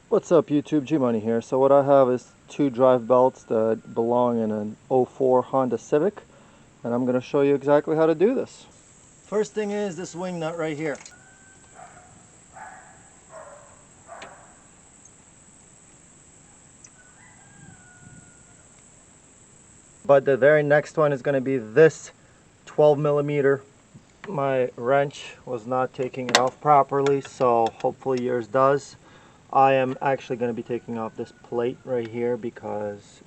What's up YouTube, G-Money here. So what I have is two drive belts that belong in an '04 Honda Civic, and I'm going to show you exactly how to do this. First thing is this wing nut right here. But the very next one is going to be this 12mm. My wrench was not taking it off properly, so hopefully yours does. I am actually going to be taking off this plate right here because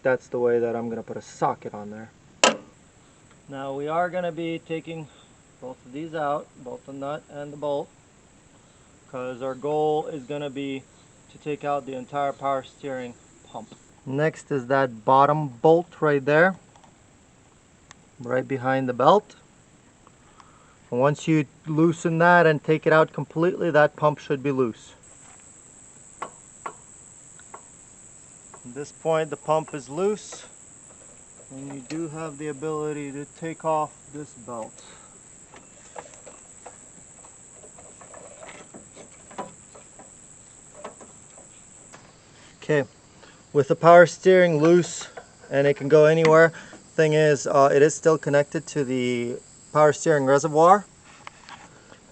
that's the way that I'm going to put a socket on there. Now we are going to be taking both of these out, both the nut and the bolt, because our goal is going to be to take out the entire power steering pump. Next is that bottom bolt right there, right behind the belt. And once you loosen that and take it out completely, that pump should be loose. At this point the pump is loose, and you do have the ability to take off this belt. Okay, with the power steering loose and it can go anywhere, thing is it is still connected to the power steering reservoir,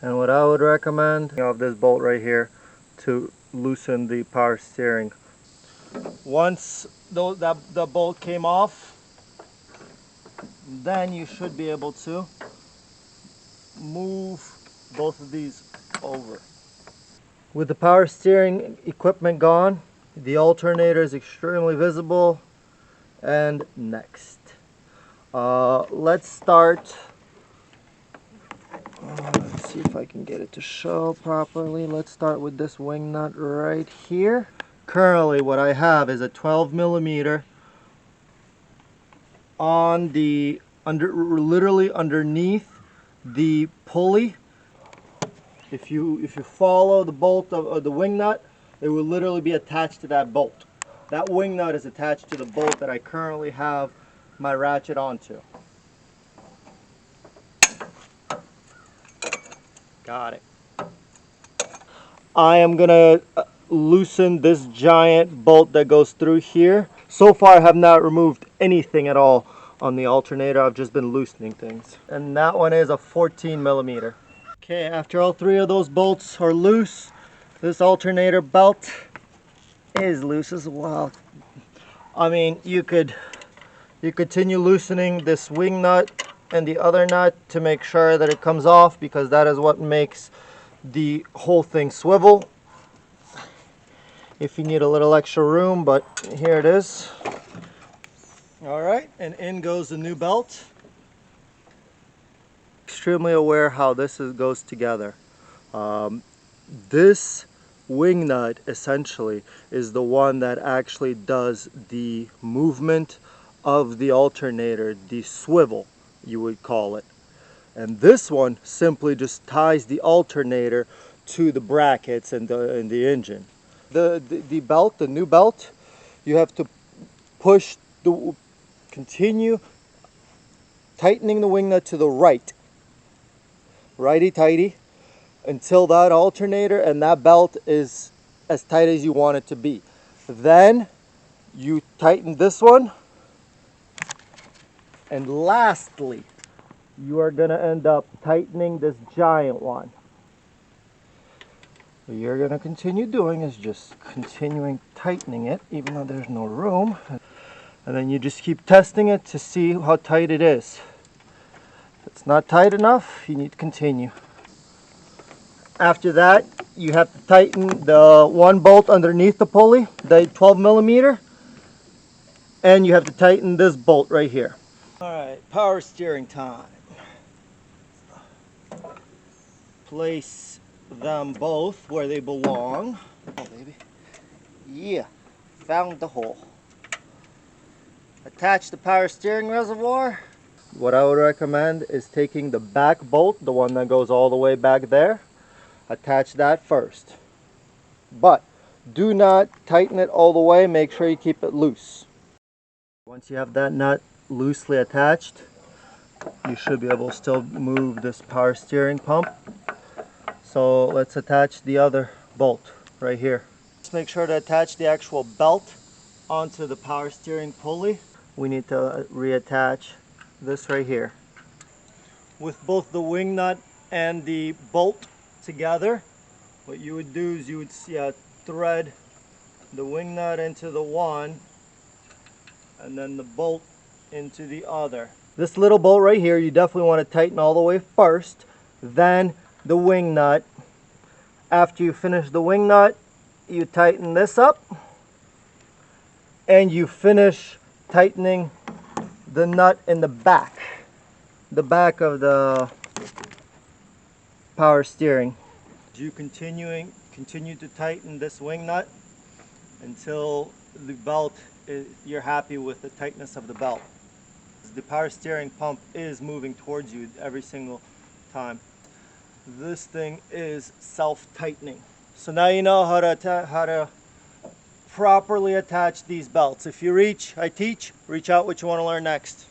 and what I would recommend of this bolt right here to loosen the power steering. Once the bolt came off, then you should be able to move both of these over. With the power steering equipment gone, the alternator is extremely visible. And next, let's start. Let's see if I can get it to show properly. Let's start with this wing nut right here. Currently what I have is a 12mm on the literally underneath the pulley. If you follow the bolt of the wing nut, it will literally be attached to that bolt. That wing nut is attached to the bolt that I currently have my ratchet onto. Got it. I am gonna loosen this giant bolt that goes through here. So far I have not removed anything at all on the alternator. I've just been loosening things. And that one is a 14mm. Okay, after all three of those bolts are loose, this alternator belt is loose as well. I mean, you continue loosening this wing nut and the other nut to make sure that it comes off, because that is what makes the whole thing swivel. If you need a little extra room, but here it is. Alright, and in goes the new belt. Extremely aware how this goes together. This wing nut essentially is the one that actually does the movement of the alternator, the swivel you would call it. And this one simply just ties the alternator to the brackets and the engine. The belt, the new belt, you have to push continue tightening the wing nut to the right, righty-tighty, until that alternator and that belt is as tight as you want it to be. Then you tighten this one, and lastly you are going to end up tightening this giant one. What you're going to continue doing is just continuing tightening it, even though there's no room, and then you just keep testing it to see how tight it is. If it's not tight enough, you need to continue. After that, you have to tighten the one bolt underneath the pulley, the 12mm, and you have to tighten this bolt right here. Alright, power steering time. Place them both where they belong. Oh baby. Yeah, found the hole. Attach the power steering reservoir. What I would recommend is taking the back bolt, the one that goes all the way back there. Attach that first. But do not tighten it all the way, make sure you keep it loose. Once you have that nut loosely attached, you should be able to still move this power steering pump. So let's attach the other bolt right here. Just make sure to attach the actual belt onto the power steering pulley. We need to reattach this right here. With both the wing nut and the bolt together, what you would do is you would thread the wing nut into the one and then the bolt into the other. This little bolt right here, you definitely want to tighten all the way first, then the wing nut. After you finish the wing nut, you tighten this up and you finish tightening the nut in the back of the power steering. You continue to tighten this wing nut until the belt you're happy with the tightness of the belt. The power steering pump is moving towards you every single time. This thing is self-tightening. So now you know how to properly attach these belts. If you I teach, reach out what you want to learn next.